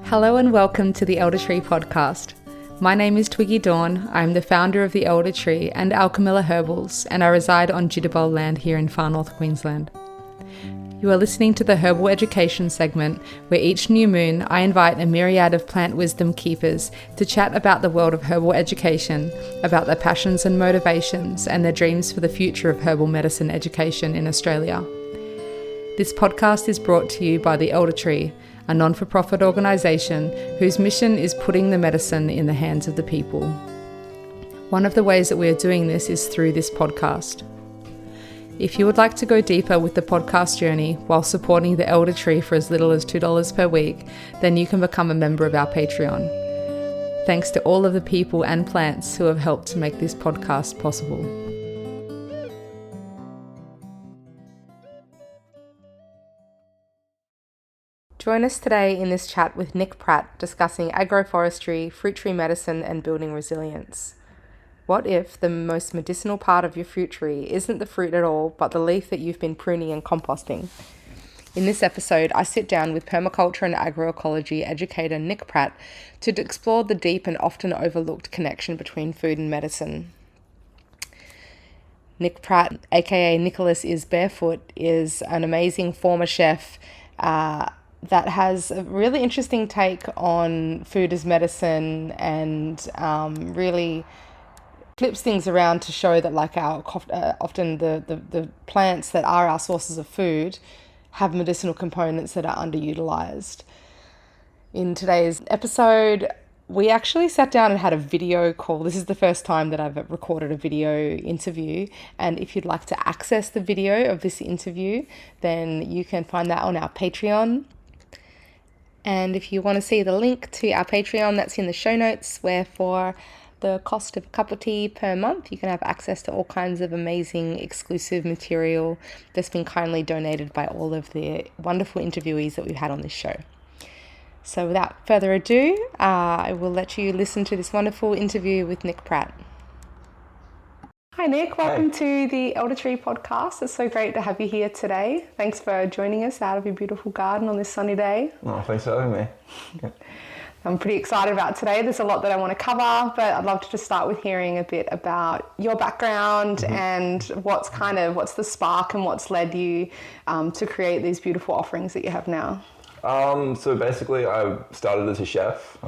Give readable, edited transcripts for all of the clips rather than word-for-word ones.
Hello and welcome to the Elder Tree podcast. My name is Tatiana Dawn. I'm the founder of the Elder Tree and Alchemilla Herbals, and I reside on Jitterbug land here in far north Queensland. You are listening to the Herbal Education segment, where each new moon I invite a myriad of plant wisdom keepers to chat about the world of herbal education, about their passions and motivations, and their dreams for the future of herbal medicine education in Australia. This podcast is brought to you by the Elder Tree, a non-for-profit organisation whose mission is putting the medicine in the hands of the people. One of the ways that we are doing this is through this podcast. If you would like to go deeper with the podcast journey while supporting the Elder Tree for as little as $2 per week, then you can become a member of our Patreon. Thanks to all of the people and plants who have helped to make this podcast possible. Join us today in this chat with Nick Pratt discussing agroforestry, fruit tree medicine, and building resilience. What if the most medicinal part of your fruit tree isn't the fruit at all, but the leaf that you've been pruning and composting? In this episode, I sit down with permaculture and agroecology educator Nick Pratt to explore the deep and often overlooked connection between food and medicine. Nick Pratt, aka Nicholas is Barefoot, is an amazing former chef that has a really interesting take on food as medicine and really flips things around to show that often the plants that are our sources of food have medicinal components that are underutilized. In today's episode, we actually sat down and had a video call. This is the first time that I've recorded a video interview. And if you'd like to access the video of this interview, then you can find that on our Patreon. And if you want to see the link to our Patreon, that's in the show notes, where for the cost of a cup of tea per month, you can have access to all kinds of amazing exclusive material that's been kindly donated by all of the wonderful interviewees that we've had on this show. So without further ado, I will let you listen to this wonderful interview with Nick Pratt. Hi Nick, welcome to the Elder Tree podcast. It's so great to have you here today. Thanks for joining us out of your beautiful garden on this sunny day. Oh, thanks for having me. Okay. I'm pretty excited about today. There's a lot that I want to cover, but I'd love to just start with hearing a bit about your background and what's the spark and what's led you to create these beautiful offerings that you have now. So basically I started as a chef.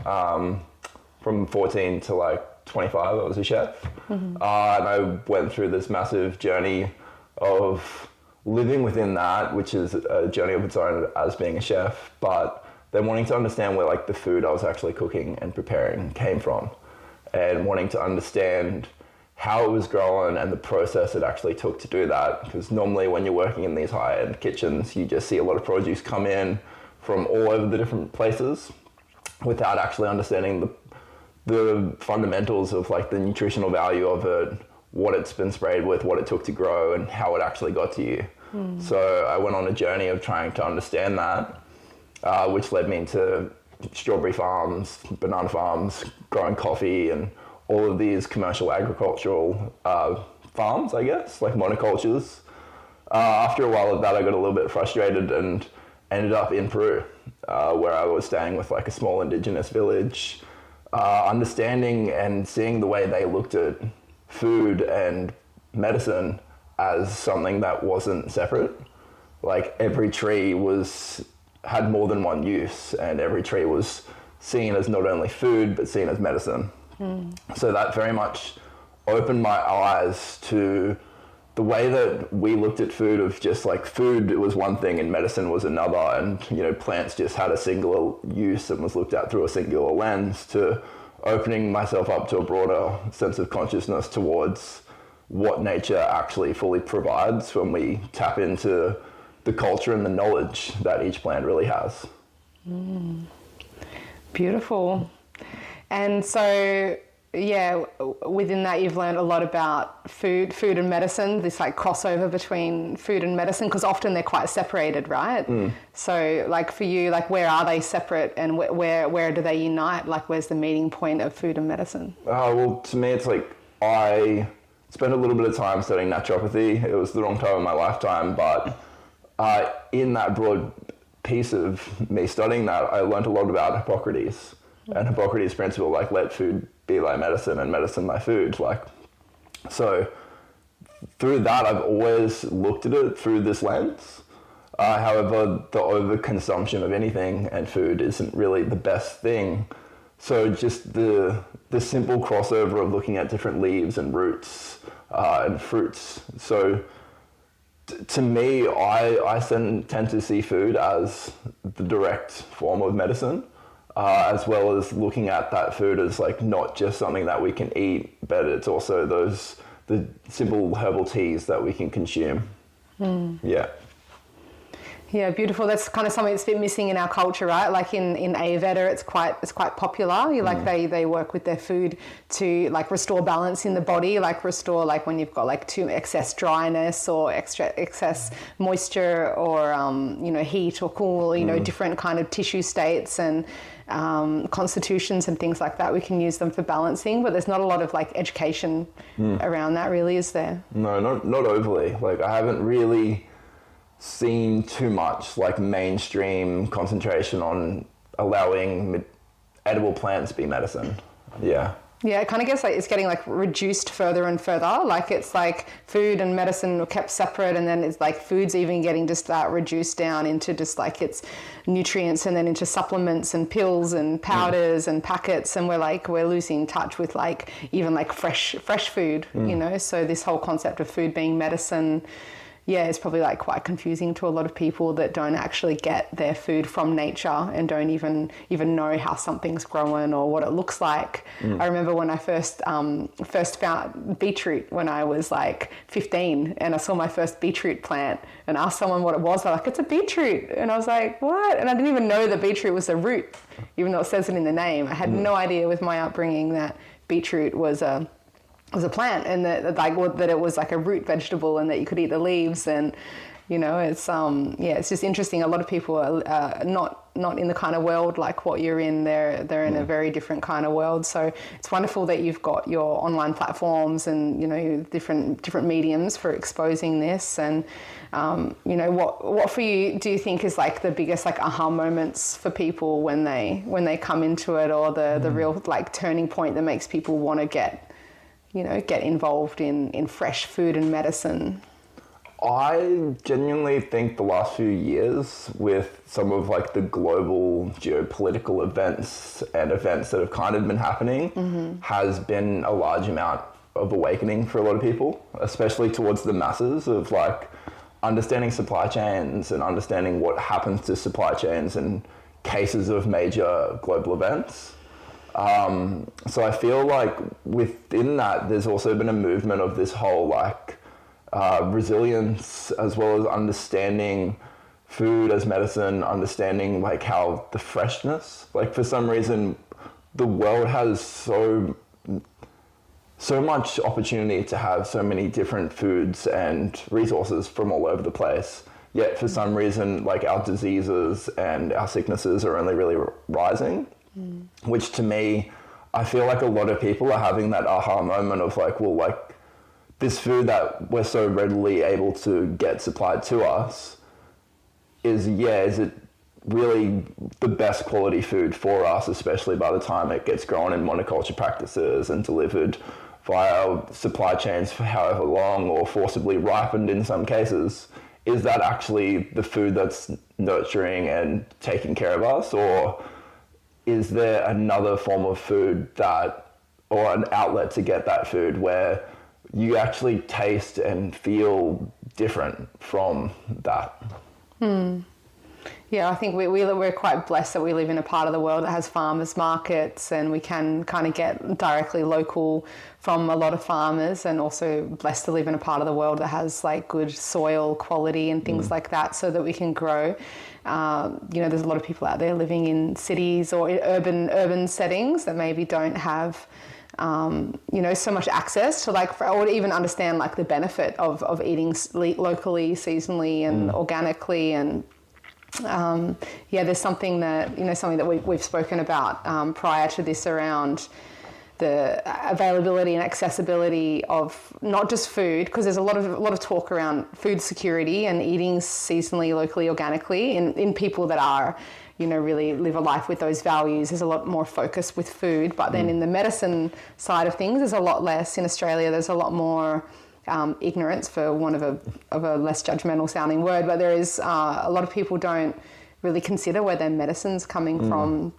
From 14 to 25, I was a chef. And I went through this massive journey of living within that, which is a journey of its own as being a chef, but then wanting to understand where the food I was actually cooking and preparing came from, and wanting to understand how it was grown and the process it actually took to do that. Because normally when you're working in these high-end kitchens, you just see a lot of produce come in from all over the different places without actually understanding the fundamentals of the nutritional value of it, what it's been sprayed with, what it took to grow, and how it actually got to you. So I went on a journey of trying to understand that, which led me into strawberry farms, banana farms, growing coffee, and all of these commercial agricultural farms, I guess, like monocultures. After a while of that, I got a little bit frustrated and ended up in Peru, where I was staying with a small indigenous village, understanding and seeing the way they looked at food and medicine as something that wasn't separate. Every tree had more than one use, and every tree was seen as not only food but seen as medicine. So that very much opened my eyes to the way that we looked at food, of just food was one thing and medicine was another, and plants just had a singular use and was looked at through a singular lens, to opening myself up to a broader sense of consciousness towards what nature actually fully provides when we tap into the culture and the knowledge that each plant really has. Beautiful. And so within that you've learned a lot about food and medicine, this crossover between food and medicine, because often they're quite separated, right? So for you, where are they separate, and where do they unite? Where's the meeting point of food and medicine? Well, to me it's I spent a little bit of time studying naturopathy. It was the wrong time in my lifetime, but in that broad piece of me studying that, I learned a lot about Hippocrates and Hippocrates' principle, like let food be thy medicine and medicine thy food. Like, so through that, I've always looked at it through this lens. However, the overconsumption of anything and food isn't really the best thing. So just the simple crossover of looking at different leaves and roots and fruits. So to me, I tend to see food as the direct form of medicine, as well as looking at that food as like not just something that we can eat, but it's also the simple herbal teas that we can consume. Yeah. Yeah, beautiful. That's kind of something that's been missing in our culture, right? Like in Ayurveda, it's quite popular. Like they work with their food to like restore balance in the body, like restore like when you've got like too excess dryness or excess moisture or heat or cool, different kind of tissue states and constitutions and things like that. We can use them for balancing, but there's not a lot of like education around that, really, is there? No, not overly. Like I haven't really seen too much like mainstream concentration on allowing edible plants be medicine. Yeah, it kind of gets like it's getting like reduced further and further. Like it's like food and medicine are kept separate, and then it's like food's even getting just reduced down into just like its nutrients, and then into supplements and pills and powders and packets, and we're losing touch with like even like fresh food. So this whole concept of food being medicine, it's probably like quite confusing to a lot of people that don't actually get their food from nature and don't even know how something's growing or what it looks like. I remember when I first found beetroot when I was like 15, and I saw my first beetroot plant and asked someone what it was. They're like, it's a beetroot. And I was like, what? And I didn't even know that beetroot was a root, even though it says it in the name. I had no idea with my upbringing that beetroot was a plant, and that it was like a root vegetable, and that you could eat the leaves. And it's just interesting. A lot of people are not in the kind of world like what you're in. They're in a very different kind of world. So it's wonderful that you've got your online platforms and different mediums for exposing this. And what for you do you think is like the biggest like aha moments for people when they come into it, or the real like turning point that makes people want to get involved in fresh food and medicine? I genuinely think the last few years, with some of like the global geopolitical events and events that have kind of been happening, has been a large amount of awakening for a lot of people, especially towards the masses, of like understanding supply chains and understanding what happens to supply chains in cases of major global events. So I feel like within that, there's also been a movement of this whole like resilience, as well as understanding food as medicine, understanding like how the freshness, like for some reason, the world has so much opportunity to have so many different foods and resources from all over the place. Yet for some reason, like our diseases and our sicknesses are only really rising. Which to me, I feel like a lot of people are having that aha moment of like, well, like this food that we're so readily able to get supplied to us is it really the best quality food for us, especially by the time it gets grown in monoculture practices and delivered via supply chains for however long, or forcibly ripened in some cases. Is that actually the food that's nurturing and taking care of us, or is there another form of food or an outlet to get that food where you actually taste and feel different from that? Yeah, I think we're quite blessed that we live in a part of the world that has farmers markets, and we can kind of get directly local from a lot of farmers, and also blessed to live in a part of the world that has like good soil quality and things like that, so that we can grow. There's a lot of people out there living in cities or in urban settings that maybe don't have so much access to or even understand like the benefit of eating locally, seasonally and organically. And there's something that we've spoken about prior to this around the availability and accessibility of not just food, because there's a lot of talk around food security and eating seasonally, locally, organically in people that are, you know, really live a life with those values. There's a lot more focus with food, but then in the medicine side of things, there's a lot less. In Australia, there's a lot more ignorance, for want of a less judgmental sounding word, but there is a lot of people don't really consider where their medicine's coming from.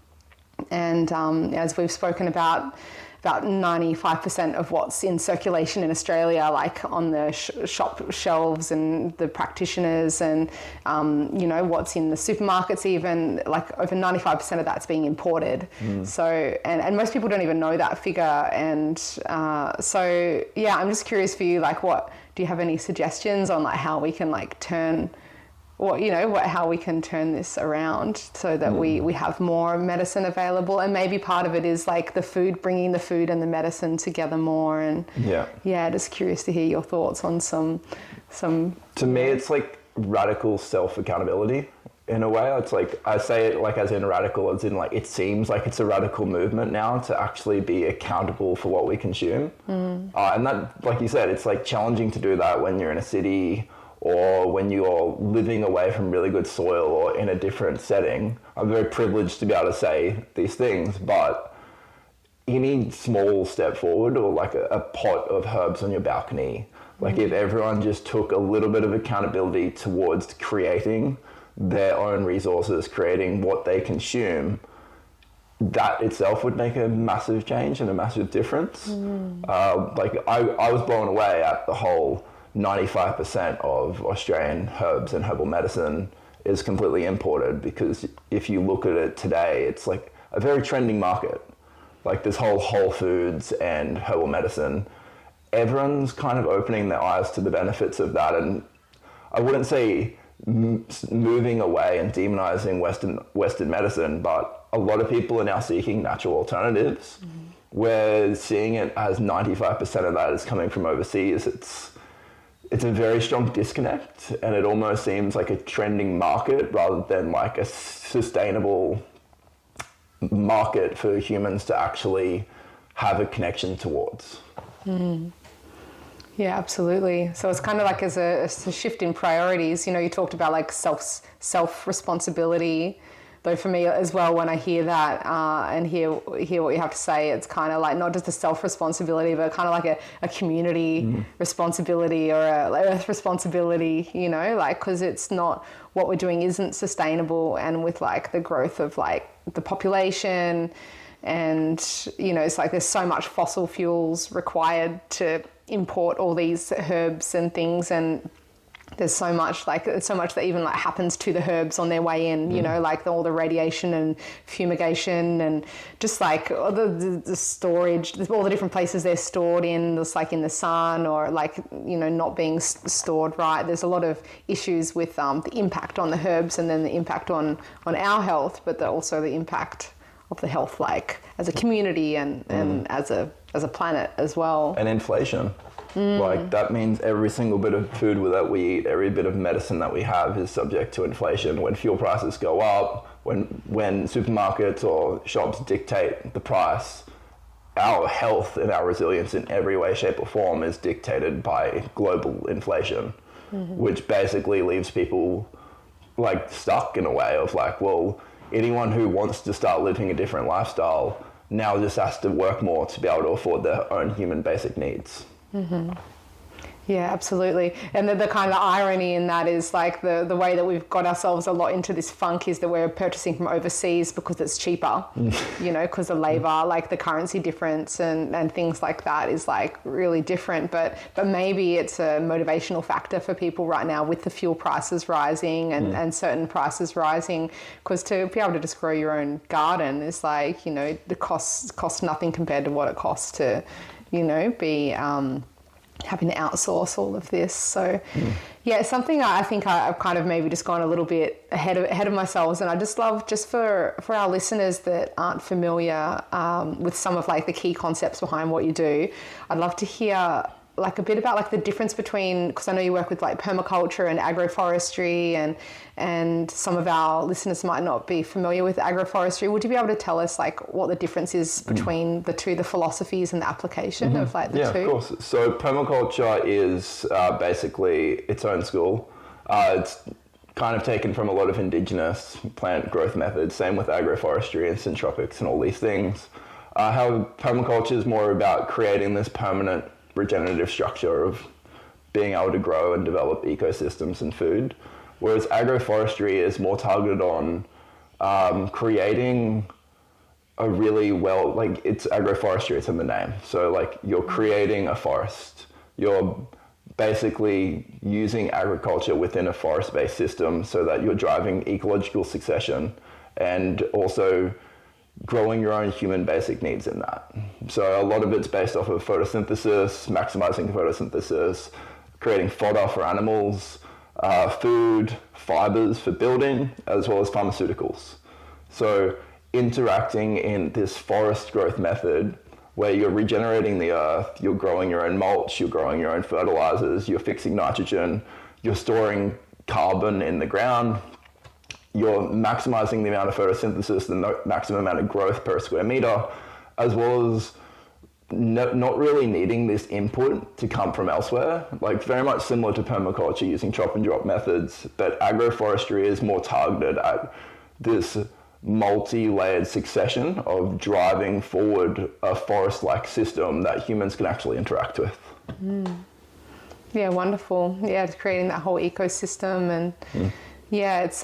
And as we've spoken about 95% of what's in circulation in Australia, like on the shop shelves and the practitioners and, you know, what's in the supermarkets even, like over 95% of that's being imported. So, and most people don't even know that figure. And so, yeah, I'm just curious for you, like do you have any suggestions on like how we can like how we can turn this around so that we have more medicine available? And maybe part of it is like bringing the food and the medicine together more. And just curious to hear your thoughts on some. To me, it's like radical self-accountability in a way. It's like, I say it like as in radical, as in like, it seems like it's a radical movement now to actually be accountable for what we consume. And that, like you said, it's like challenging to do that when you're in a city or when you're living away from really good soil or in a different setting. I'm very privileged to be able to say these things, but any small step forward, or like a pot of herbs on your balcony, like if everyone just took a little bit of accountability towards creating their own resources, creating what they consume, that itself would make a massive change and a massive difference. Like I was blown away at the whole 95% of Australian herbs and herbal medicine is completely imported, because if you look at it today, it's like a very trending market. Like this whole Whole Foods and herbal medicine, everyone's kind of opening their eyes to the benefits of that. And I wouldn't say moving away and demonizing Western medicine, but a lot of people are now seeking natural alternatives. We're seeing it as 95% of that is coming from overseas. It's a very strong disconnect, and it almost seems like a trending market rather than like a sustainable market for humans to actually have a connection towards. Yeah, absolutely. So it's kind of like as a shift in priorities. You know, you talked about like self responsibility. Though for me as well, when I hear that and hear what you have to say, it's kind of like not just a self-responsibility, but kind of like a community responsibility or a earth responsibility, you know, like, because it's not, what we're doing isn't sustainable. And with like the growth of like the population and, you know, it's like there's so much fossil fuels required to import all these herbs and things, and there's so much that even like happens to the herbs on their way in, you know, like all the radiation and fumigation and just like all the storage, all the different places they're stored in, just like in the sun or like, you know, not being stored right. There's a lot of issues with the impact on the herbs and then the impact on our health, but also the impact of the health like as a community and as a planet as well. And inflation. Like that means every single bit of food that we eat, every bit of medicine that we have is subject to inflation. When fuel prices go up, when supermarkets or shops dictate the price, our health and our resilience in every way, shape or form is dictated by global inflation, which basically leaves people like stuck in a way of like, well, anyone who wants to start living a different lifestyle now just has to work more to be able to afford their own human basic needs. Yeah, absolutely. And the kind of irony in that is like the way that we've got ourselves a lot into this funk is that we're purchasing from overseas because it's cheaper, you know, because of labor, like the currency difference and things like that is like really different. But maybe it's a motivational factor for people right now with the fuel prices rising and certain prices rising, because to be able to just grow your own garden is like, you know, the costs nothing compared to what it costs to, you know, be having to outsource all of this. So yeah, it's something I think I've kind of maybe just gone a little bit ahead of myself. And I just love, just for our listeners that aren't familiar with some of like the key concepts behind what you do, I'd love to hear like a bit about like the difference between, because I know you work with like permaculture and agroforestry, and some of our listeners might not be familiar with agroforestry. Would you be able to tell us like what the difference is between the two, the philosophies and the application of like the two? Yeah, of course. So permaculture is basically its own school. It's kind of taken from a lot of indigenous plant growth methods, same with agroforestry and syntropics and all these things. How permaculture is more about creating this permanent regenerative structure of being able to grow and develop ecosystems and food, whereas agroforestry is more targeted on creating a really well, like it's agroforestry, it's in the name. So like you're creating a forest. You're basically using agriculture within a forest-based system so that you're driving ecological succession and also growing your own human basic needs in that. So a lot of it's based off of photosynthesis, maximizing photosynthesis, creating fodder for animals, food, fibers for building, as well as pharmaceuticals. So interacting in this forest growth method where you're regenerating the earth, you're growing your own mulch, you're growing your own fertilizers, you're fixing nitrogen, you're storing carbon in the ground, you're maximizing the amount of photosynthesis, the maximum amount of growth per square meter, as well as not really needing this input to come from elsewhere. Like very much similar to permaculture using chop and drop methods, but agroforestry is more targeted at this multi-layered succession of driving forward a forest-like system that humans can actually interact with. Yeah, wonderful. Yeah, it's creating that whole ecosystem, and yeah, it's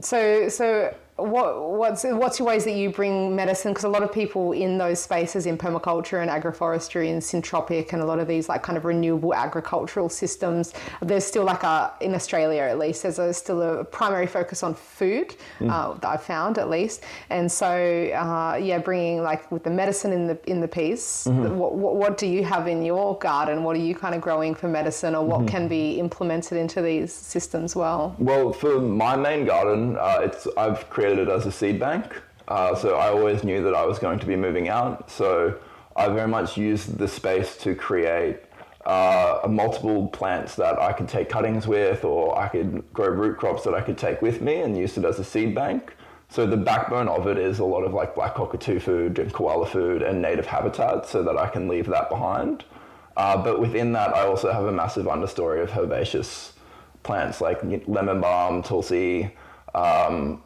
so what's your ways that you bring medicine? Because a lot of people in those spaces in permaculture and agroforestry and syntropic and a lot of these like kind of renewable agricultural systems, there's still like in Australia at least, there's still a primary focus on food that I've found at least. And so bringing like with the medicine in the piece, what do you have in your garden? What are you kind of growing for medicine, or what can be implemented into these systems well? Well, for my main garden, I've created it as a seed bank. So I always knew that I was going to be moving out. So I very much used the space to create multiple plants that I could take cuttings with, or I could grow root crops that I could take with me and use it as a seed bank. So the backbone of it is a lot of like black cockatoo food and koala food and native habitat so that I can leave that behind. But within that, I also have a massive understory of herbaceous plants like lemon balm, tulsi,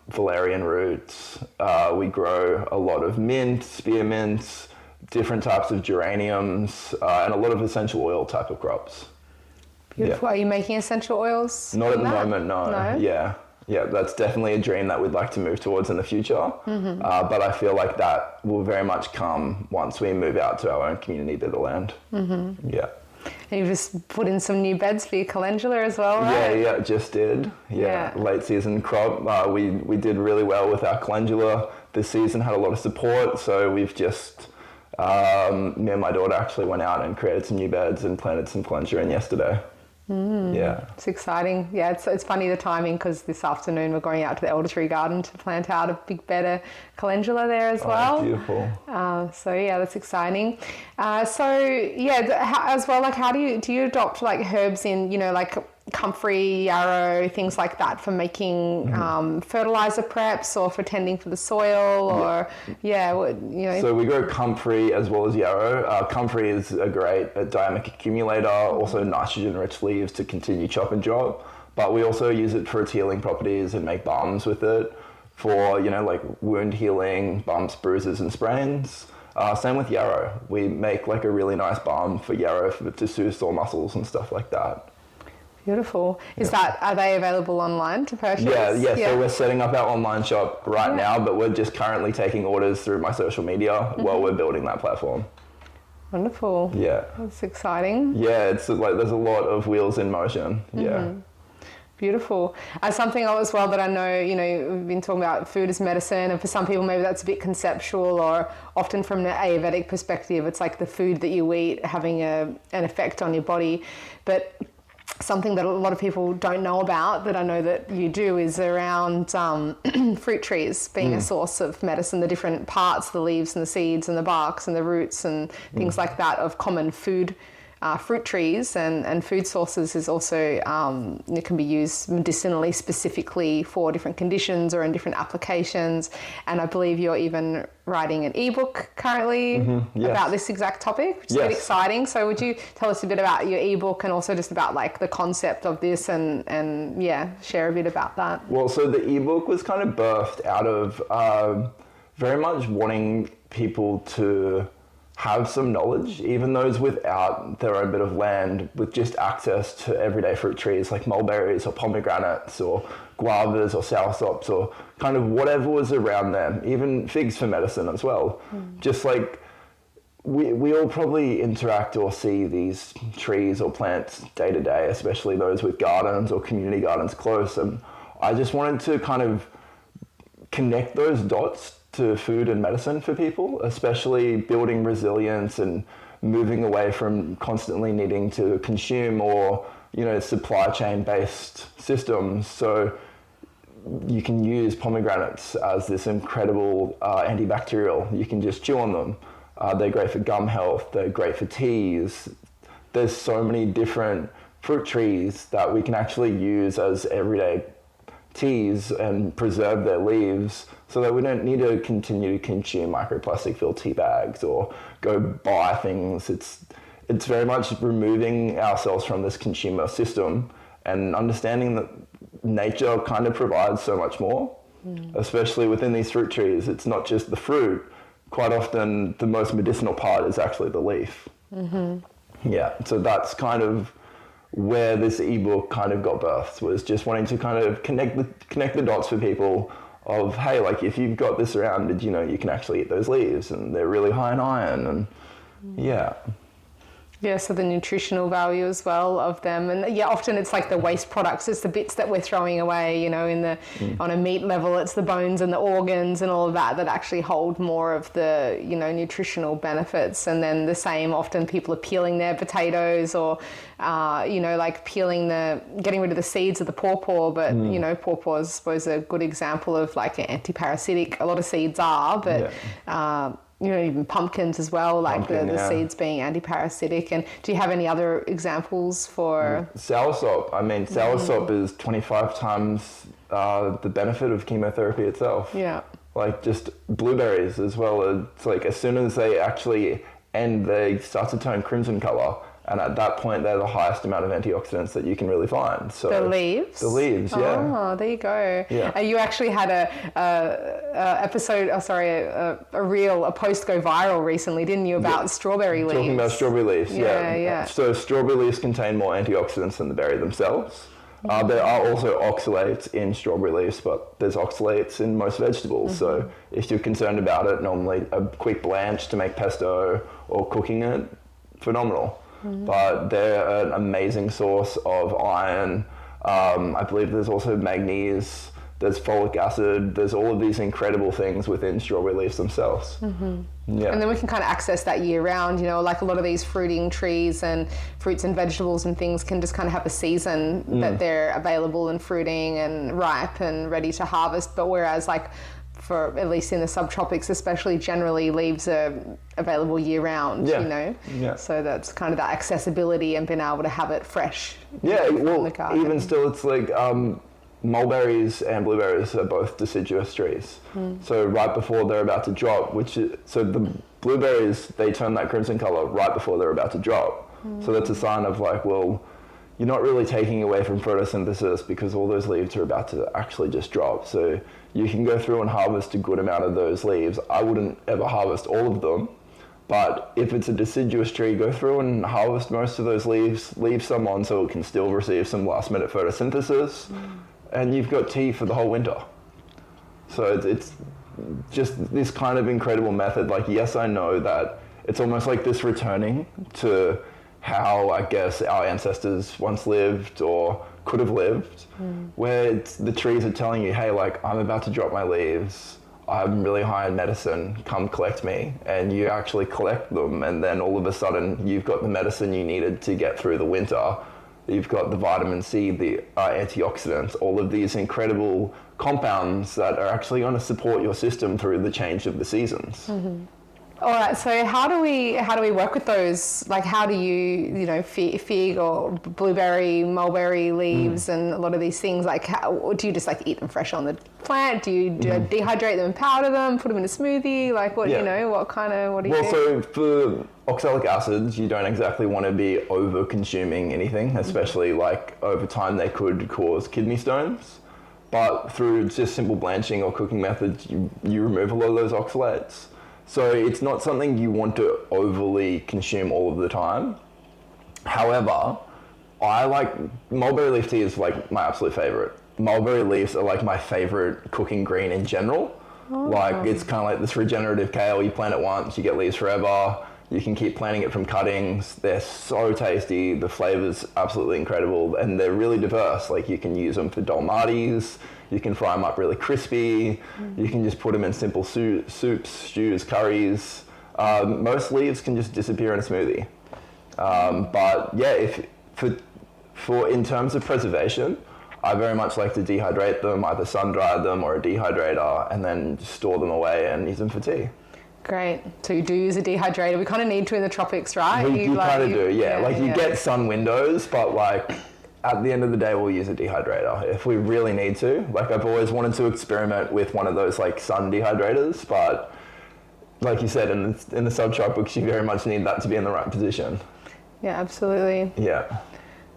valerian roots. We grow a lot of mint, spearmint, different types of geraniums, and a lot of essential oil type of crops. Beautiful. Yeah. Are you making essential oils? Not at the moment, no. Yeah, that's definitely a dream that we'd like to move towards in the future. But I feel like that will very much come once we move out to our own community bit of land. Yeah. And you've just put in some new beds for your calendula as well, right? Yeah, just did. Yeah. Late season crop. We did really well with our calendula this season, had a lot of support. So we've just, me and my daughter actually went out and created some new beds and planted some calendula in yesterday. Yeah. It's exciting. Yeah, it's funny the timing, because this afternoon we're going out to the elder tree garden to plant out a big bed of calendula there as well. Beautiful. So yeah, that's exciting. As well, like how do you adopt like herbs in, like comfrey, yarrow, things like that for making fertilizer preps or for tending for the soil, or So we grow comfrey as well as yarrow. Comfrey is a great diamic accumulator, also nitrogen-rich leaves to continue chop and drop. But we also use it for its healing properties and make balms with it for like wound healing, bumps, bruises, and sprains. Same with yarrow. We make like a really nice balm for yarrow to soothe sore muscles and stuff like that. Beautiful. Are they available online to purchase? Yeah. So we're setting up our online shop right now, but we're just currently taking orders through my social media while we're building that platform. Wonderful. Yeah. That's exciting. Yeah, it's like there's a lot of wheels in motion. Yeah. Beautiful. Something as well that I know, we've been talking about food as medicine, and for some people maybe that's a bit conceptual, or often from an Ayurvedic perspective, it's like the food that you eat having an effect on your body. But something that a lot of people don't know about, that I know that you do, is around fruit trees being a source of medicine, the different parts, the leaves and the seeds and the barks and the roots and things like that of common food fruit trees and food sources is also, it can be used medicinally specifically for different conditions or in different applications. And I believe you're even writing an ebook currently yes. about this exact topic, which is Yes. a bit exciting. So would you tell us a bit about your ebook and also just about like the concept of this and share a bit about that? Well, so the ebook was kind of birthed out of very much wanting people to have some knowledge, even those without their own bit of land, with just access to everyday fruit trees like mulberries or pomegranates or guavas or soursops or kind of whatever was around them, even figs for medicine as well. Just like we all probably interact or see these trees or plants day to day, especially those with gardens or community gardens close. And I just wanted to kind of connect those dots to food and medicine for people, especially building resilience and moving away from constantly needing to consume or, supply chain based systems. So you can use pomegranates as this incredible antibacterial. You can just chew on them. They're great for gum health. They're great for teas. There's so many different fruit trees that we can actually use as everyday teas and preserve their leaves so that we don't need to continue to consume microplastic filled tea bags or go buy things. It's very much removing ourselves from this consumer system and understanding that nature kind of provides so much more, especially within these fruit trees. It's not just the fruit. Quite often the most medicinal part is actually the leaf. Yeah, so that's kind of where this ebook kind of got birthed, was just wanting to kind of connect the dots for people of, hey, like if you've got this around, did you know you can actually eat those leaves and they're really high in iron and yeah. Yeah, so the nutritional value as well of them. And yeah, often it's like the waste products, it's the bits that we're throwing away, on a meat level, it's the bones and the organs and all of that actually hold more of the, nutritional benefits. And then the same, often people are peeling their potatoes or, getting rid of the seeds of the pawpaw. But, pawpaw is, I suppose, a good example of like an anti-parasitic. A lot of seeds are, but... Yeah. Even pumpkins as well, like the seeds being anti-parasitic. And do you have any other examples for... Soursop. I mean, soursop is 25 times the benefit of chemotherapy itself. Yeah. Like just blueberries as well. It's like as soon as they actually end, they start to turn crimson color. And at that point, they're the highest amount of antioxidants that you can really find. So the leaves? The leaves, yeah. Oh, there you go. Yeah. You actually had a post go viral recently, didn't you, about strawberry leaves? Talking about strawberry leaves, yeah. So strawberry leaves contain more antioxidants than the berry themselves. There are also oxalates in strawberry leaves, but there's oxalates in most vegetables. So if you're concerned about it, normally a quick blanch to make pesto or cooking it, phenomenal. But they're an amazing source of iron. I believe there's also magnesium, there's folic acid, there's all of these incredible things within strawberry leaves themselves. Yeah. And then we can kind of access that year round, like a lot of these fruiting trees and fruits and vegetables and things can just kind of have a season that they're available and fruiting and ripe and ready to harvest. But whereas like for at least in the subtropics especially, generally leaves are available year round, Yeah. So that's kind of that accessibility and being able to have it fresh. Yeah, well, the garden. even still, it's like mulberries and blueberries are both deciduous trees. So right before they're about to drop, so the blueberries, they turn that crimson color right before they're about to drop. So that's a sign of like, well, you're not really taking away from photosynthesis because all those leaves are about to actually just drop. So you can go through and harvest a good amount of those leaves. I wouldn't ever harvest all of them, but if it's a deciduous tree, go through and harvest most of those leaves, leave some on so it can still receive some last minute photosynthesis, and you've got tea for the whole winter. So it's just this kind of incredible method. Like, yes, I know that it's almost like this returning to how I guess our ancestors once lived or could have lived, where the trees are telling you, hey, like, I'm about to drop my leaves, I'm really high in medicine, come collect me. And you actually collect them, and then all of a sudden you've got the medicine you needed to get through the winter. You've got the vitamin C, the antioxidants, all of these incredible compounds that are actually going to support your system through the change of the seasons. All right. So how do we work with those? Like, how do you fig or blueberry, mulberry leaves, and a lot of these things? Like, do you just like eat them fresh on the plant? Do you dehydrate them and powder them, put them in a smoothie? Like, what do you do? Well, so for oxalic acids, you don't exactly want to be over consuming anything, especially like over time they could cause kidney stones. But through just simple blanching or cooking methods, you remove a lot of those oxalates. So it's not something you want to overly consume all of the time. However, I like mulberry leaf tea is like my absolute favorite. Mulberry leaves are like my favorite cooking green in general. Like it's kind of like this regenerative kale. You plant it once, you get leaves forever. You can keep planting it from cuttings. They're so tasty. The flavor's absolutely incredible, and they're really diverse. Like you can use them for dolmatis. You can fry them up really crispy. You can just put them in simple soups, stews, curries. Most leaves can just disappear in a smoothie. But yeah, in terms of preservation, I very much like to dehydrate them, either sun dry them or a dehydrator, and then store them away and use them for tea. Great. So you do use a dehydrator. We kind of need to in the tropics, right? You kind of do, yeah. Like you get sun windows, but like at the end of the day, we'll use a dehydrator if we really need to. Like I've always wanted to experiment with one of those like sun dehydrators, but like you said, in the subtropics, you very much need that to be in the right position. Yeah, absolutely. Yeah.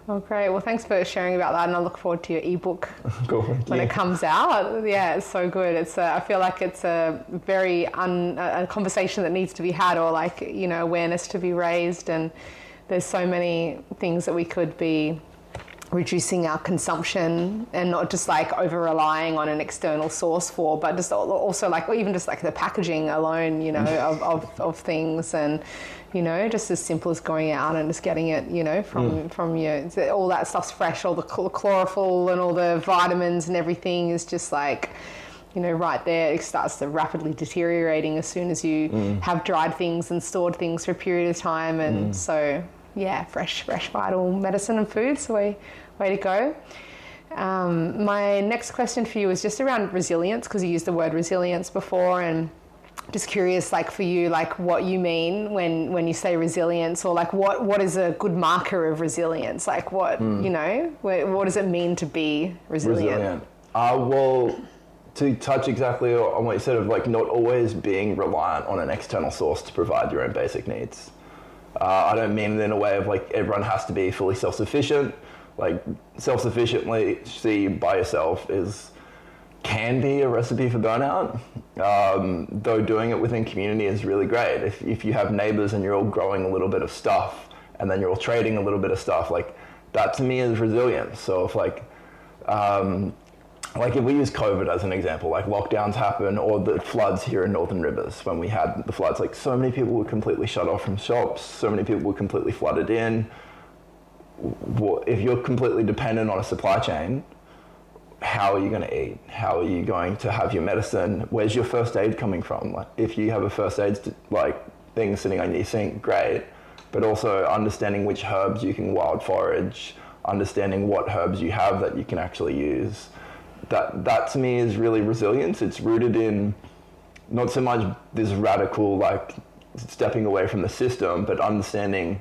Oh, great. Well, thanks for sharing about that, and I look forward to your ebook Cool, when it comes out. Yeah, it's so good. I feel like it's a very a conversation that needs to be had, or like, awareness to be raised, and there's so many things that we could be reducing our consumption and not just like over relying on an external source for, but just also like, or even just like the packaging alone, of things, and just as simple as going out and just getting it, from your, all that stuff's fresh, all the chlorophyll and all the vitamins and everything is just like, right there. It starts to rapidly deteriorating as soon as you have dried things and stored things for a period of time. And so, yeah, fresh, vital medicine and food. So way to go. My next question for you is just around resilience, because you used the word resilience before, and just curious, like for you, like what you mean when you say resilience, or like what is a good marker of resilience? Like what does it mean to be resilient? Well, to touch exactly on what you said of like not always being reliant on an external source to provide your own basic needs. I don't mean it in a way of like everyone has to be fully self-sufficient. Like self-sufficiency by yourself can be a recipe for burnout, though doing it within community is really great. If you have neighbors and you're all growing a little bit of stuff and then you're all trading a little bit of stuff, like that to me is resilience. So if if we use COVID as an example, like lockdowns happen, or the floods here in Northern Rivers, when we had the floods, like so many people were completely shut off from shops, so many people were completely flooded in. If you're completely dependent on a supply chain, how are you going to eat? How are you going to have your medicine? Where's your first aid coming from? Like, if you have a first aid thing sitting on your sink, great. But also understanding which herbs you can wild forage, understanding what herbs you have that you can actually use. That to me is really resilience. It's rooted in not so much this radical like stepping away from the system, but understanding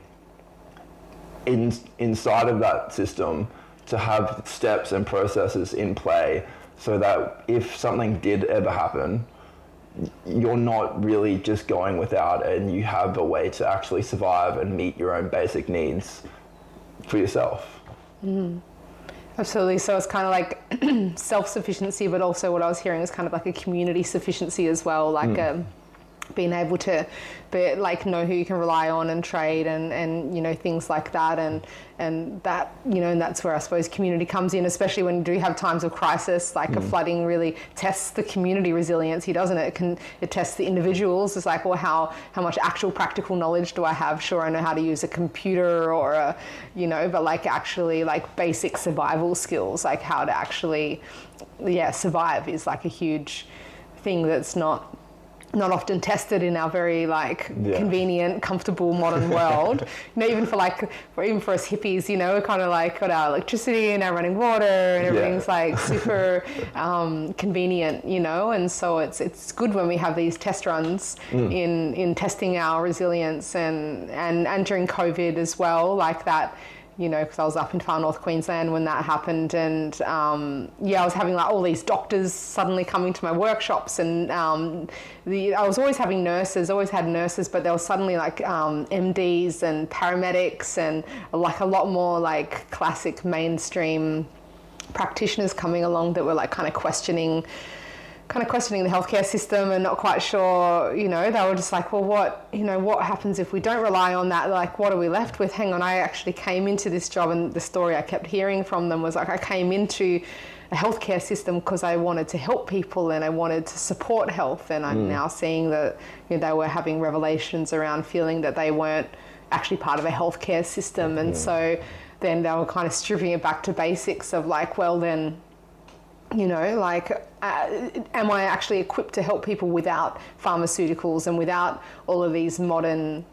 inside of that system to have steps and processes in play so that if something did ever happen, you're not really just going without, and you have a way to actually survive and meet your own basic needs for yourself. Absolutely. So it's kind of like self-sufficiency, but also what I was hearing is kind of like a community sufficiency as well, like being able to know who you can rely on and trade and things like that, and that and that's where I suppose community comes in, especially when you do have times of crisis, like a flooding really tests the community resiliency, doesn't it? It tests the individuals. It's like, well, how much actual practical knowledge do I have? Sure, I know how to use a computer or but like actually like basic survival skills, like how to actually survive is like a huge thing that's not not often tested in our very convenient, comfortable modern world. Even for us hippies, we're kind of like got our electricity and our running water and everything's like super convenient, and so it's good when we have these test runs in testing our resilience and during COVID as well, like that. Because I was up in far north Queensland when that happened, and I was having all these doctors suddenly coming to my workshops, and I was always having nurses, but there was suddenly MDs and paramedics and a lot more classic mainstream practitioners coming along that were kind of questioning the healthcare system and not quite sure, they were just like, well, what happens if we don't rely on that? What are we left with? Hang on, I actually came into this job, and the story I kept hearing from them was I came into a healthcare system because I wanted to help people and I wanted to support health. And I'm now seeing that they were having revelations around feeling that they weren't actually part of a healthcare system. And so then they were kind of stripping it back to basics of well, then, am I actually equipped to help people without pharmaceuticals and without all of these modern,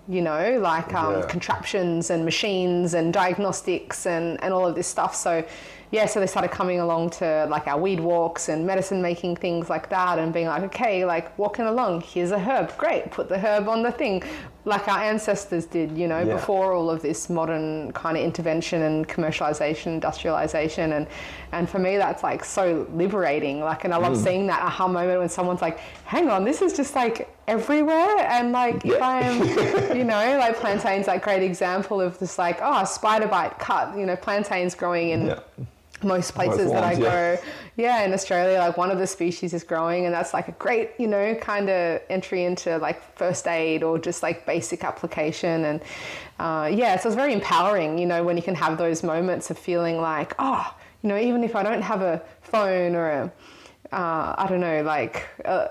contraptions and machines and diagnostics and all of this stuff. So they started coming along to our weed walks and medicine making things like that, and being okay, walking along, here's a herb, great, put the herb on the thing, like our ancestors did, before all of this modern kind of intervention and commercialization, industrialization. And for me, that's so liberating. And I love seeing that aha moment when someone's hang on, this is just everywhere. And if I am, plantains, great example of this, a spider bite cut, plantains growing in most places that I go. In Australia, one of the species is growing, and that's a great, kind of entry into first aid or just basic application. And so it's very empowering, when you can have those moments of feeling even if I don't have a phone or a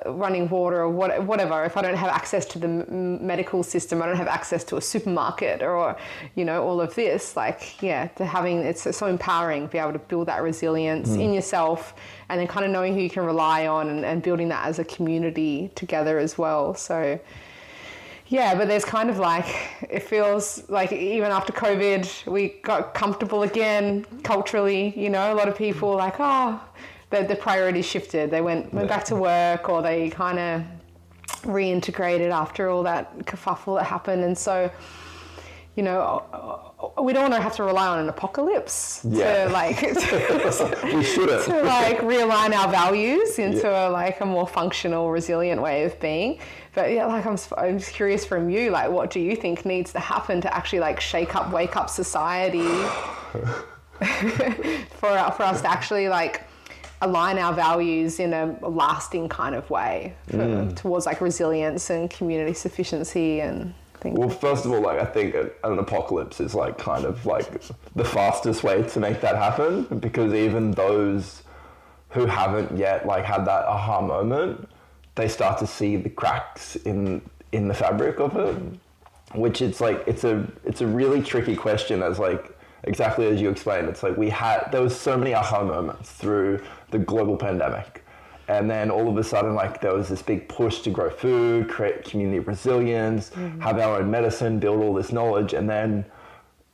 running water or whatever, if I don't have access to the medical system, I don't have access to a supermarket or, all of this, it's so empowering to be able to build that resilience in yourself, and then kind of knowing who you can rely on and building that as a community together as well. So, but there's kind of it feels even after COVID, we got comfortable again culturally, a lot of people the priorities shifted. They went back to work, or they kind of reintegrated after all that kerfuffle that happened. And so, we don't want to have to rely on an apocalypse to we shouldn't. to realign our values into a more functional, resilient way of being. But I'm just curious from you, what do you think needs to happen to actually wake up society for us to actually align our values in a lasting kind of way towards resilience and community sufficiency and things? Well, first of all, I think an apocalypse is kind of the fastest way to make that happen, because even those who haven't yet had that aha moment, they start to see the cracks in the fabric of it, which it's a really tricky question, as exactly as you explained. It's there was so many aha moments through the global pandemic, and then all of a sudden there was this big push to grow food, create community resilience, have our own medicine, build all this knowledge, and then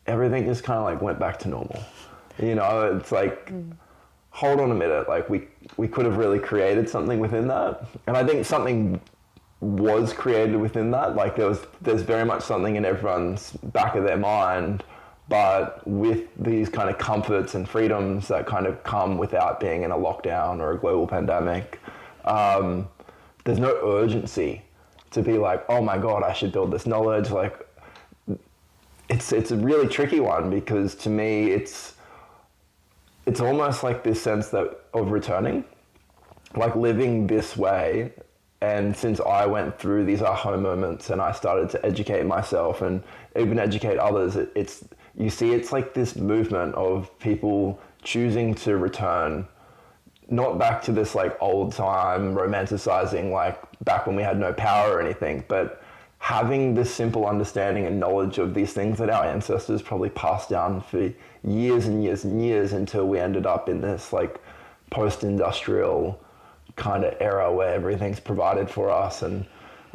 everything just kind of went back to normal. It's hold on a minute, we could have really created something within that, and I think something was created within that. There's very much something in everyone's back of their mind. But with these kind of comforts and freedoms that kind of come without being in a lockdown or a global pandemic, there's no urgency to be oh my God, I should build this knowledge. It's a really tricky one, because to me, it's almost this sense of returning, living this way. And since I went through these aha moments and I started to educate myself and even educate others, it's this movement of people choosing to return, not back to this old time romanticizing back when we had no power or anything, but having this simple understanding and knowledge of these things that our ancestors probably passed down for years and years and years, until we ended up in this post-industrial kind of era where everything's provided for us and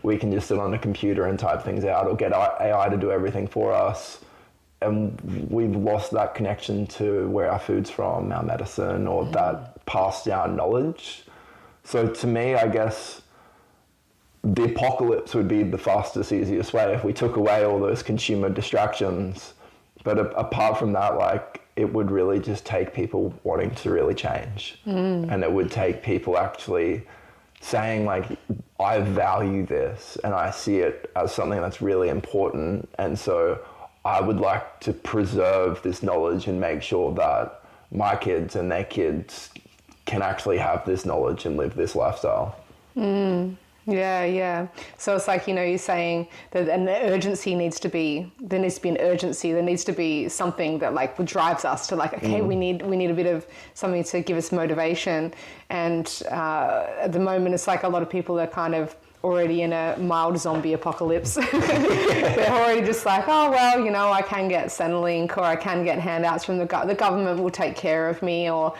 we can just sit on a computer and type things out or get AI to do everything for us. And we've lost that connection to where our food's from, our medicine, or that passed down knowledge. So to me, I guess the apocalypse would be the fastest, easiest way if we took away all those consumer distractions. But apart from that, like, it would really just take people wanting to really change. And it would take people actually saying, like, I value this and I see it as something that's really important. And so I would like to preserve this knowledge and make sure that my kids and their kids can actually have this knowledge and live this lifestyle. Yeah. So it's like, you're saying that an urgency needs to be, there needs to be an urgency, there needs to be something that like drives us to like, okay, we need a bit of something to give us motivation. And at the moment, it's like a lot of people are kind of already in a mild zombie apocalypse. They're already just like, oh, well, I can get Centrelink, or I can get handouts from the government will take care of me, or,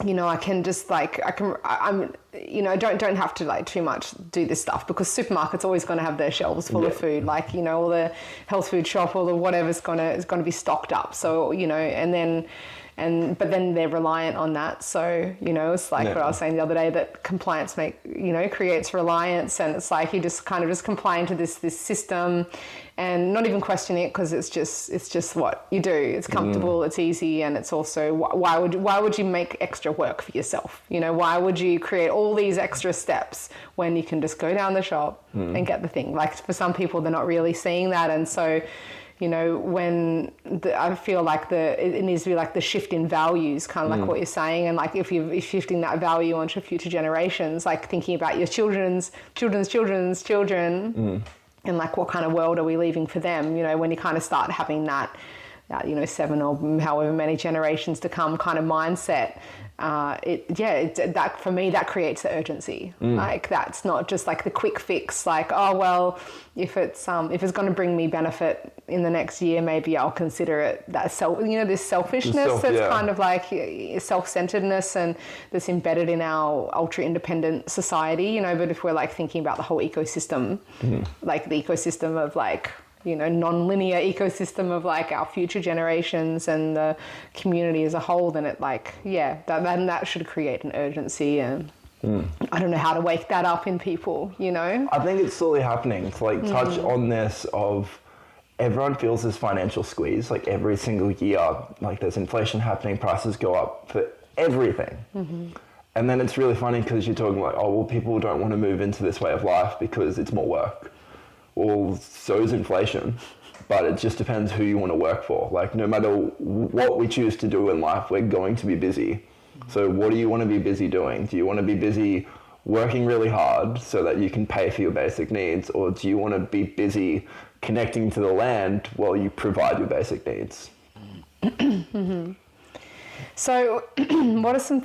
I can just like, don't have to like too much do this stuff, because supermarkets always going to have their shelves full of food, like, all the health food shop or the whatever's is going to be stocked up. So, but then they're reliant on that. So, it's like what I was saying the other day, that compliance creates reliance, and it's like you just kind of just comply to this system and not even question it, because it's just what you do. It's comfortable, it's easy, and it's also why would you make extra work for yourself? Why would you create all these extra steps when you can just go down the shop and get the thing? Like, for some people, they're not really seeing that, and so when I feel like it needs to be like the shift in values, kind of like what you're saying, and like if you're shifting that value onto future generations, like thinking about your children's children, and like what kind of world are we leaving for them? When you kind of start having that 7 or however many generations to come kind of mindset. That for me, that creates the urgency. Like, that's not just like the quick fix, like, oh, well, if it's going to bring me benefit in the next year, maybe I'll consider it. That this selfishness kind of like self-centeredness, and that's embedded in our ultra independent society, but if we're like thinking about the whole ecosystem, like the ecosystem of like, non-linear ecosystem of like our future generations and the community as a whole, then it like, that should create an urgency. And I don't know how to wake that up in people, I think it's slowly happening. To like touch on this of everyone feels this financial squeeze, like every single year, like there's inflation happening, prices go up for everything. And then it's really funny because you're talking like, oh, well, people don't want to move into this way of life because it's more work. Well, so is inflation, but it just depends who you want to work for. Like, no matter what we choose to do in life, we're going to be busy. So what do you want to be busy doing? Do you want to be busy working really hard so that you can pay for your basic needs? Or do you want to be busy connecting to the land while you provide your basic needs? So what are some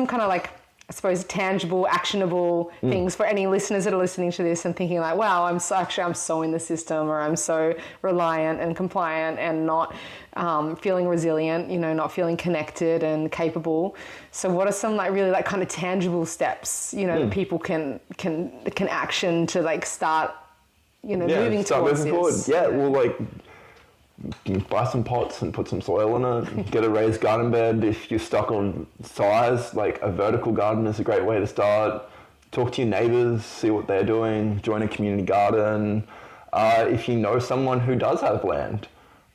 kind of like, I suppose, tangible, actionable things for any listeners that are listening to this and thinking like, wow, I'm so in the system, or I'm so reliant and compliant and not feeling resilient, not feeling connected and capable. So what are some like really like kind of tangible steps, that people can action to like start, moving towards this? Yeah, well, like, buy some pots and put some soil in it. Get a raised garden bed. If you're stuck on size, like a vertical garden is a great way to start. Talk to your neighbors, see what they're doing. Join a community garden. If you know someone who does have land,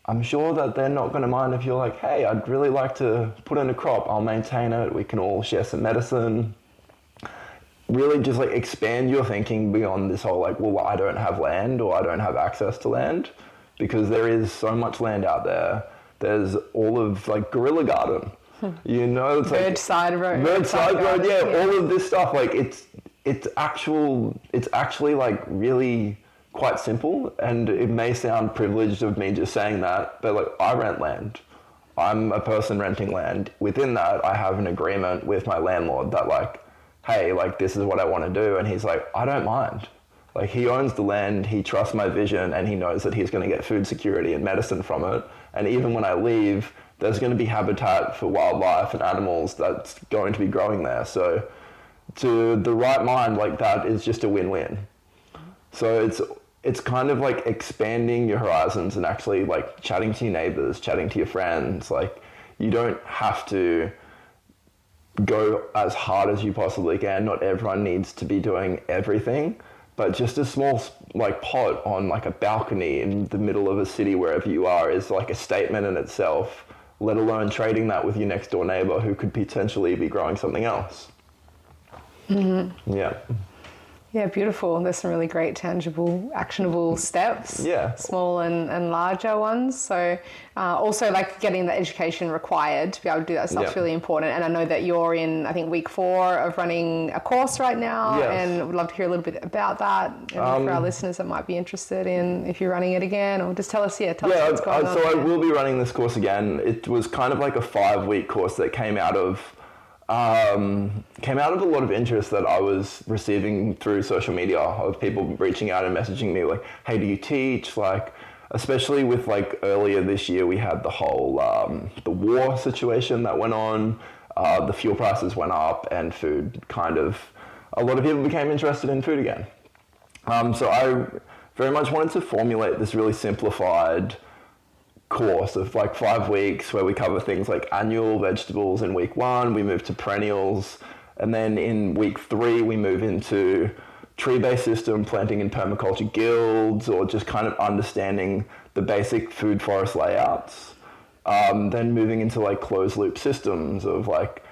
I'm sure that they're not going to mind if you're like, hey, I'd really like to put in a crop. I'll maintain it. We can all share some medicine. Really just like expand your thinking beyond this whole like, well, I don't have land or I don't have access to land. Because there is so much land out there. There's all of like Guerrilla Garden, it's like roadside road, all of this stuff. Like it's actually like really quite simple, and it may sound privileged of me just saying that, but like I rent land. I'm a person renting land. Within that, I have an agreement with my landlord that like, hey, like this is what I want to do, and he's like, I don't mind. Like, he owns the land, he trusts my vision, and he knows that he's going to get food security and medicine from it. And even when I leave, there's going to be habitat for wildlife and animals that's going to be growing there. So to the right mind, like that is just a win-win. So it's kind of like expanding your horizons and actually like chatting to your neighbors, chatting to your friends. Like you don't have to go as hard as you possibly can. Not everyone needs to be doing everything, but just a small like pot on like a balcony in the middle of a city, wherever you are, is like a statement in itself, let alone trading that with your next door neighbor who could potentially be growing something else. Mm-hmm. Yeah. Yeah, beautiful. There's some really great, tangible, actionable steps. Yeah. Small and larger ones. So also like getting the education required to be able to do that stuff's really important. And I know that you're in, I think, week 4 of running a course right now. Yes. And would love to hear a little bit about that. And for our listeners that might be interested in if you're running it again, or just tell us what's going on. So I will be running this course again. It was kind of like a 5-week course that came out of a lot of interest that I was receiving through social media, of people reaching out and messaging me like, hey, do you teach? Like, especially with like earlier this year, we had the whole, the war situation that went on, the fuel prices went up and food a lot of people became interested in food again. So I very much wanted to formulate this really simplified course of like 5 weeks where we cover things like annual vegetables in week 1, we move to perennials, and then in week 3 we move into tree-based system, planting in permaculture guilds, or just kind of understanding the basic food forest layouts. Then moving into like closed loop systems of like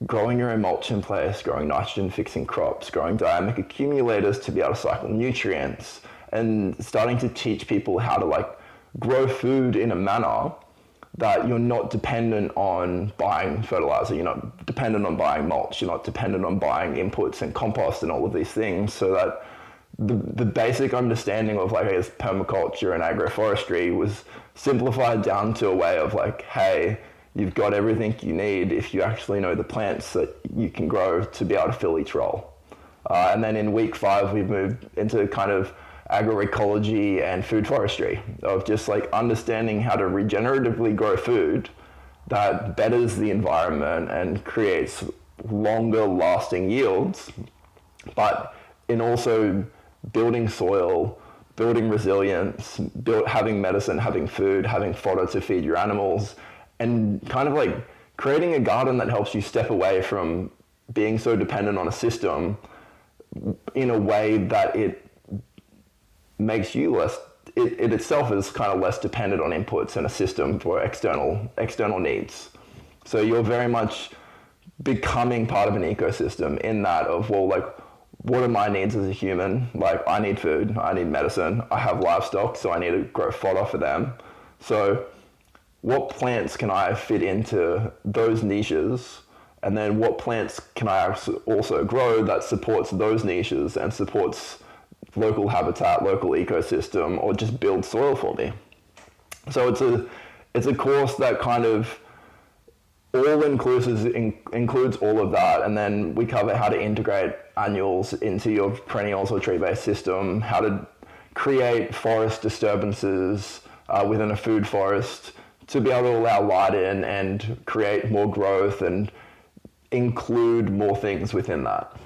growing your own mulch in place, growing nitrogen fixing crops, growing dynamic accumulators to be able to cycle nutrients, and starting to teach people how to like grow food in a manner that you're not dependent on buying fertilizer, you're not dependent on buying mulch, you're not dependent on buying inputs and compost and all of these things, so that the basic understanding of like, I guess, permaculture and agroforestry was simplified down to a way of like, hey, you've got everything you need if you actually know the plants that you can grow to be able to fill each role. And then in week 5, we've moved into kind of agroecology and food forestry, of just like understanding how to regeneratively grow food that betters the environment and creates longer lasting yields, but in also building soil, building resilience, having medicine, having food, having fodder to feed your animals, and kind of like creating a garden that helps you step away from being so dependent on a system in a way that it makes you less, it itself is kind of less dependent on inputs and a system for external needs. So you're very much becoming part of an ecosystem in that of, well, like, what are my needs as a human? Like, I need food, I need medicine, I have livestock, so I need to grow fodder for them. So what plants can I fit into those niches? And then what plants can I also grow that supports those niches and supports local habitat, local ecosystem, or just build soil for me? So it's a course that kind of includes all of that, and then we cover how to integrate annuals into your perennials or tree-based system, how to create forest disturbances within a food forest to be able to allow light in and create more growth and include more things within that.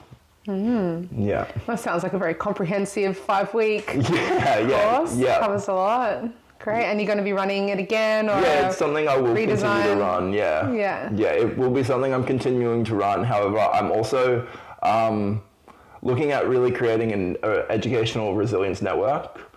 Mm-hmm. Yeah. That sounds like a very comprehensive 5-week course. Yeah. Covers a lot. Great. And you're going to be running it again? Or yeah, it's something I will continue to run. Yeah. Yeah, it will be something I'm continuing to run. However, I'm also looking at really creating an educational resilience network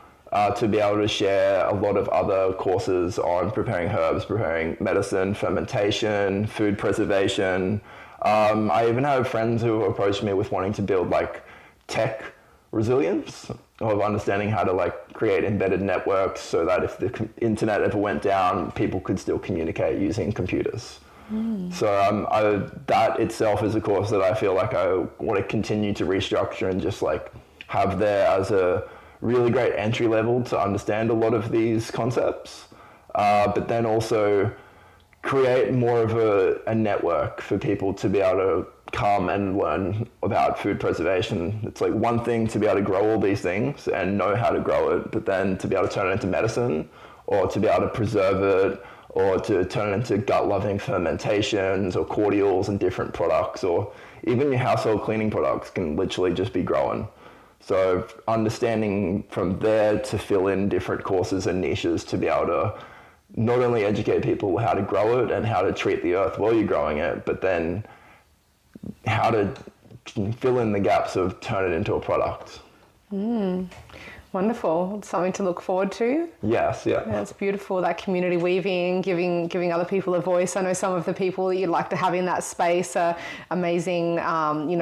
to be able to share a lot of other courses on preparing herbs, preparing medicine, fermentation, food preservation. I even have friends who approached me with wanting to build like tech resilience, of understanding how to like create embedded networks so that if the internet ever went down, people could still communicate using computers. So that itself is a course that I feel like I want to continue to restructure and just like have there as a really great entry level to understand a lot of these concepts, but then also create more of a network for people to be able to come and learn about food preservation. It's like one thing to be able to grow all these things and know how to grow it, but then to be able to turn it into medicine, or to be able to preserve it, or to turn it into gut-loving fermentations or cordials and different products, or even your household cleaning products can literally just be grown. So understanding from there to fill in different courses and niches to be able to not only educate people how to grow it and how to treat the earth while you're growing it, but then how to fill in the gaps of turn it into a product. Wonderful. It's something to look forward to. Yes, yeah. Yeah, it's beautiful, that community weaving, giving other people a voice. I know some of the people that you'd like to have in that space are amazing,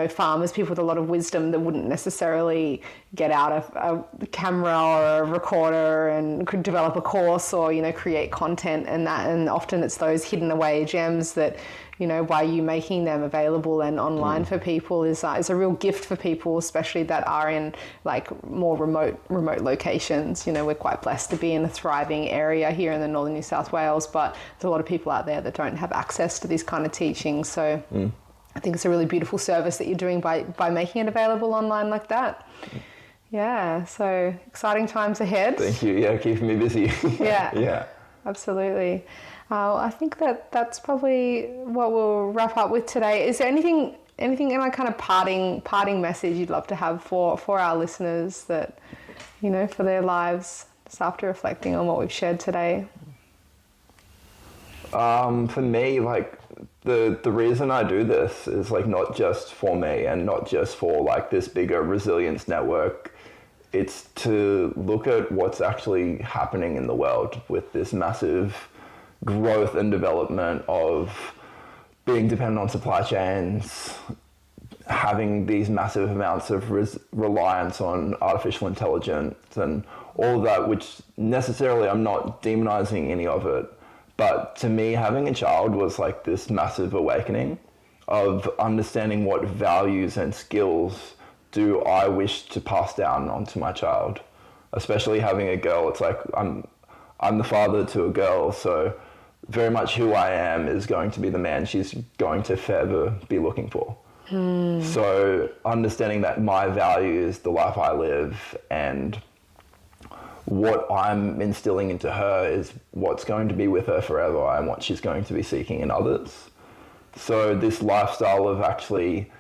farmers, people with a lot of wisdom that wouldn't necessarily get out a camera or a recorder and could develop a course or, create content and that. And often it's those hidden away gems that, by you making them available and online for people is a real gift for people, especially that are in like more remote locations. We're quite blessed to be in a thriving area here in the northern New South Wales, but there's a lot of people out there that don't have access to this kind of teaching. So I think it's a really beautiful service that you're doing by making it available online like that. Yeah, so exciting times ahead. Thank you. Yeah, keeping me busy. Yeah. Yeah. Absolutely. I think that's probably what we'll wrap up with today. Is there anything in my kind of parting message you'd love to have for our listeners that, for their lives, just after reflecting on what we've shared today? For me, like the reason I do this is like not just for me and not just for like this bigger resilience network. It's to look at what's actually happening in the world with this massive growth and development of being dependent on supply chains, having these massive amounts of reliance on artificial intelligence and all of that, which necessarily I'm not demonizing any of it. But to me, having a child was like this massive awakening of understanding what values and skills do I wish to pass down onto my child. Especially having a girl, it's like I'm the father to a girl, so very much who I am is going to be the man she's going to forever be looking for. So understanding that my value is the life I live and what I'm instilling into her is what's going to be with her forever and what she's going to be seeking in others. So this lifestyle of actually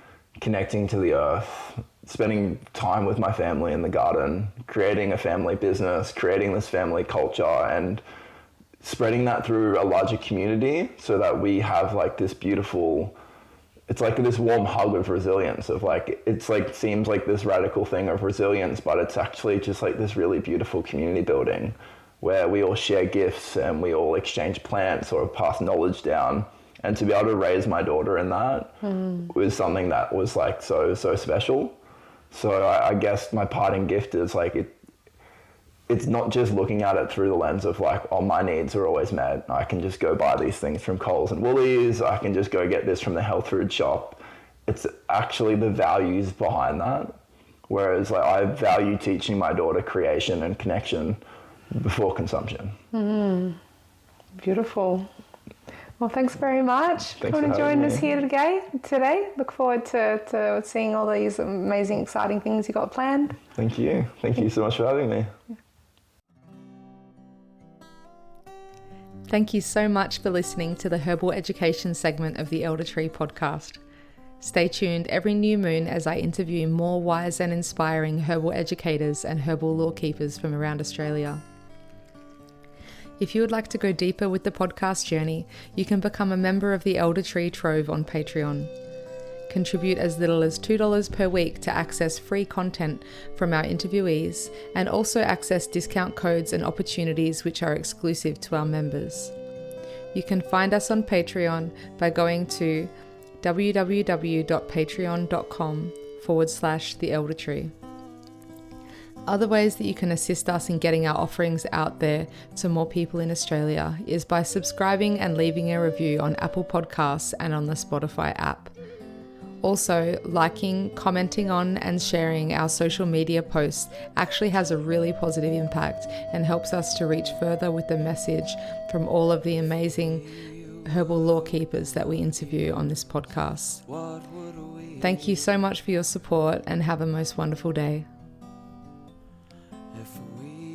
connecting to the earth, spending time with my family in the garden, creating a family business, creating this family culture and spreading that through a larger community so that we have like this beautiful, it's like this warm hug of resilience of like, it's like, seems like this radical thing of resilience, but it's actually just like this really beautiful community building where we all share gifts and we all exchange plants or pass knowledge down. And to be able to raise my daughter in that was something that was like so special. So I guess my parting gift is like, it's not just looking at it through the lens of like, oh, my needs are always met. I can just go buy these things from Coles and Woolies. I can just go get this from the health food shop. It's actually the values behind that. Whereas like, I value teaching my daughter creation and connection before consumption. Beautiful. Well, thanks very much for joining us here today. Look forward to seeing all these amazing, exciting things you got planned. Thank you. Thank you so much for having me. Thank you so much for listening to the Herbal Education segment of the Elder Tree podcast. Stay tuned every new moon as I interview more wise and inspiring herbal educators and herbal lore keepers from around Australia. If you would like to go deeper with the podcast journey, you can become a member of the Elder Tree Trove on Patreon. Contribute as little as $2 per week to access free content from our interviewees and also access discount codes and opportunities which are exclusive to our members. You can find us on Patreon by going to www.patreon.com/theeldertree. Other ways that you can assist us in getting our offerings out there to more people in Australia is by subscribing and leaving a review on Apple Podcasts and on the Spotify app. Also, liking, commenting on and sharing our social media posts actually has a really positive impact and helps us to reach further with the message from all of the amazing herbal lore keepers that we interview on this podcast. Thank you so much for your support and have a most wonderful day. If we